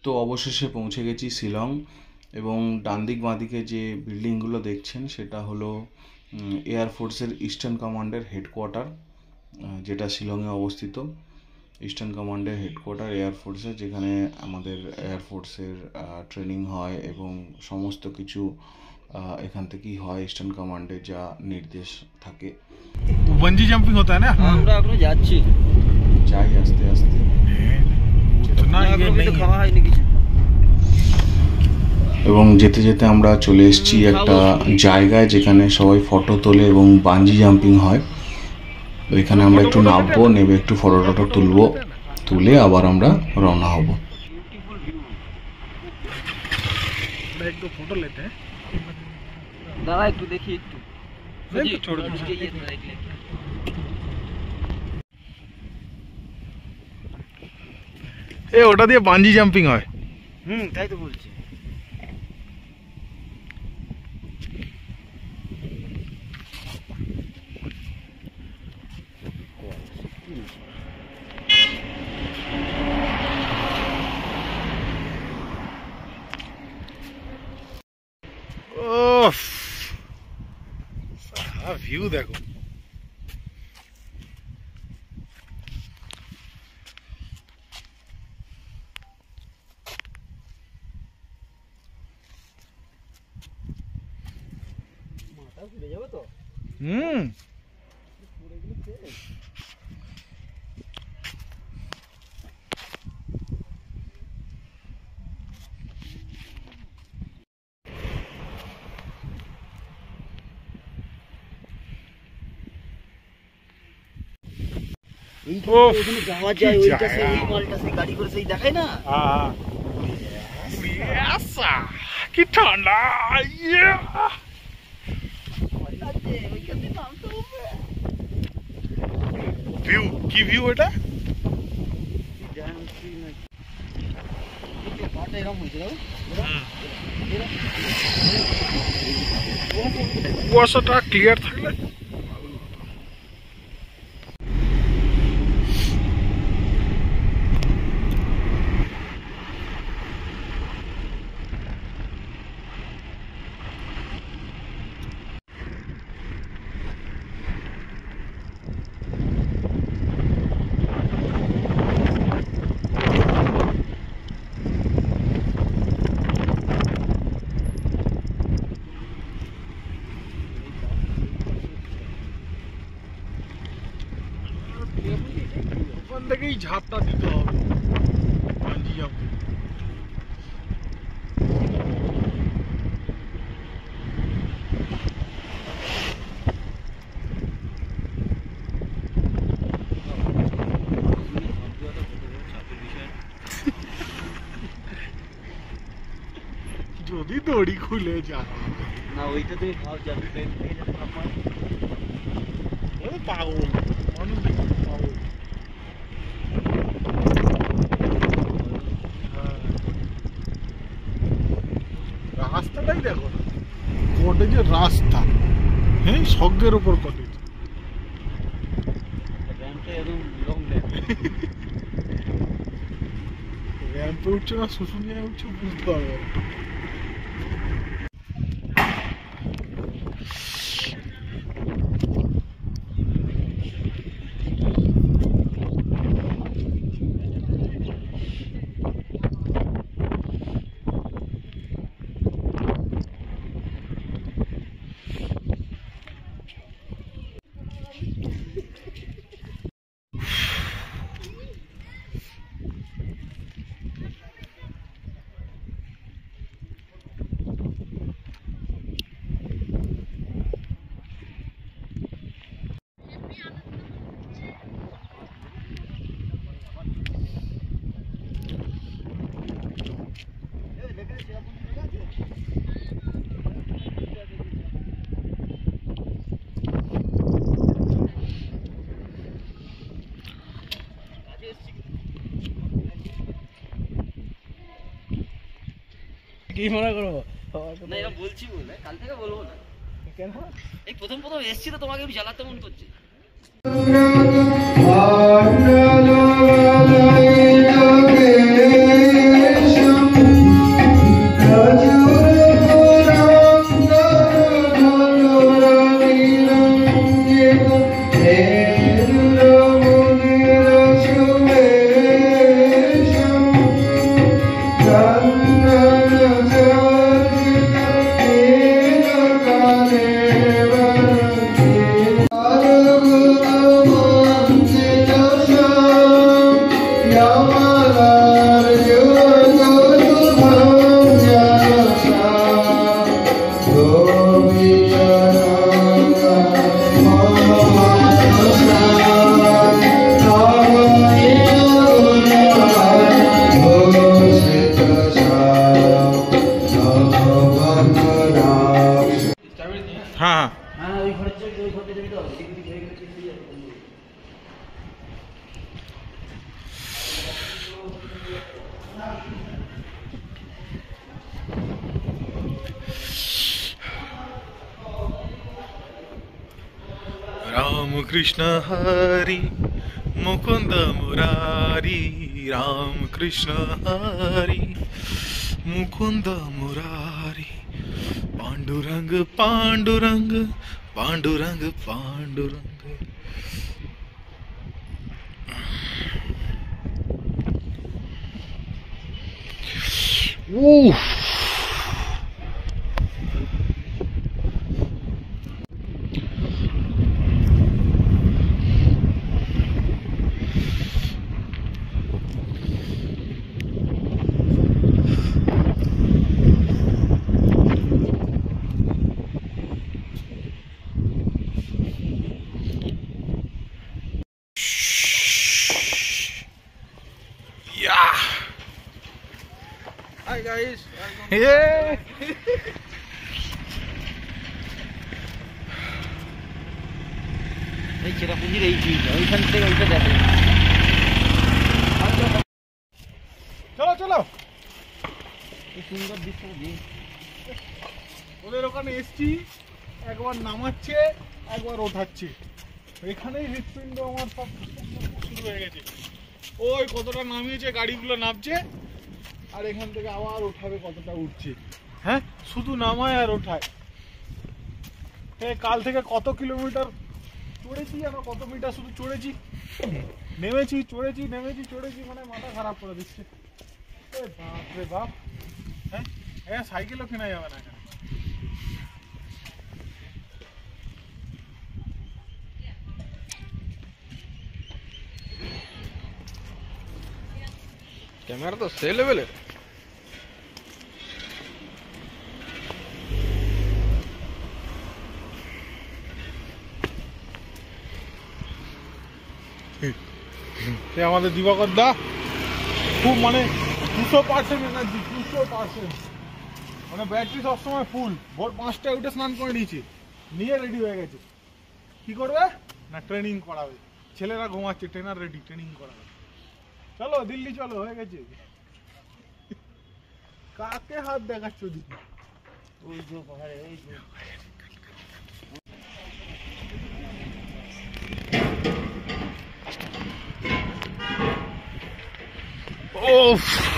তো অবশেষে পৌঁছে গেছি শিলং এবং ডান দিক বাঁ দিকে যে বিল্ডিংগুলো দেখছেন সেটা হলো এয়ারফোর্সের ইস্টার্ন কমান্ডের হেডকোয়ার্টার, যেটা শিলংয়ে অবস্থিত। ইস্টার্ন কমান্ডের হেডকোয়ার্টার এয়ারফোর্সের, যেখানে আমাদের এয়ারফোর্সের ট্রেনিং হয় এবং সমস্ত কিছু এখান থেকেই হয়। ইস্টার্ন কমান্ডে যা নির্দেশ থাকে। बंजी जंपिंग होता है ना? আমরা এখনো যাচ্ছি, যাই আস্তে আস্তে। उतना ये नहीं है। খাওয়া হয়নি কিছু। এবং যেতে যেতে আমরা চলে এসেছি একটা জায়গায় যেখানে সবাই ফটো তোলে এবং বাঞ্জি জাম্পিং হয়। ওইখানে আমরা একটু নামবো, নেবে একটু ফটো টটো তুলবো, তুলে আবার আমরা রওনা হব। एक दो फोटो लेते हैं। দাঁড়া একটু দেখি, একটু छोड़ दो। এ ওটা দিয়ে বাঞ্জি জাম্পিং হয়। তাই তো বলছি। ओफ, सारा व्यू देखो। মাথা ঘুরে যাবে তো। ওখানে যাওয়া যায়, ওইটা সেই ওই মালটা সেই গাড়ি করে সেই দেখায় না। কি ঠান্ডা! ভিউ কি ভিউ এটা? কুয়াশাটা ক্লিয়ার থাকলে ওখান থেকেই ঝাঁপটা দিতে হবে বাঞ্জি জাম্পিং। যদি দড়ি খুলে যায় না, ওইটা তুমি ভাব যাবে পাগল মানুষ দেখি পাগল। রাস্তাটাই দেখো না, কটেজের রাস্তা, হ্যাঁ, স্বর্গের উপর কটেজ। র্যাম্পে উঠছে না শুশুনিয়ায় উঠছে বুঝতে পারবে না। কি মনে করবো না, এরকম বলছি বলে কাল থেকে বলবো না। কেন? এই প্রথম প্রথম এসছি তো তোমাকে একটু জ্বালাতে মন করছে। Ram Krishna Hari Mukunda Murari, Ram Krishna Hari Mukunda Murari, Pandurang Pandurang Pandurang Pandurang. Oof. Yeah. Hi guys. Yeah. এই চেরাপুঞ্জির এই ব্রিজ, ওইখান থেকে ওইটা দেখো। চলো চলো, কি সুন্দর দৃশ্য দিয়ে। ওদের ওখানে এসছি, একবার নামাচ্ছে একবার ওঠাচ্ছে, এখানেই হৃৎপিণ্ড আমার সব শুরু হয়ে গেছে। ওই কতটা নামিয়েছে, গাড়িগুলো নামছে, আর এখান থেকে আবার ওঠাবে কতটা উঠছে। হ্যাঁ, শুধু নামায় আর ওঠায়। কাল থেকে কত কিলোমিটার চড়েছি, আমরা কত মিটার শুধু চড়েছি, নেমেছি চড়েছি, নেমেছি চড়েছি, মানে মাথা খারাপ করে দিচ্ছে। বাপ রে বাপ। হ্যাঁ হ্যাঁ, সাইকেলও কেনা যাবে না এখানে। ক্যামেরা তো সে লেভেলের। আমাদের দিবাকর দা খুব মানে 200% এনার্জি, 200%, মানে ব্যাটারি সবসময় ফুল। ভোর 5টায় উঠে স্নান করে নিয়েছে, নিয়ে রেডি হয়ে গেছে। কি করবে না, ট্রেনিং করাবে। ছেলেরা ঘুমাচ্ছে, ট্রেনার রেডি, ট্রেনিং করাবে। চলো দিল্লি চলো, হয়ে গেছে। কাকে হাত দেখাচ্ছ দিদি? ওই যে পাহাড়ে, ওই যে Oof.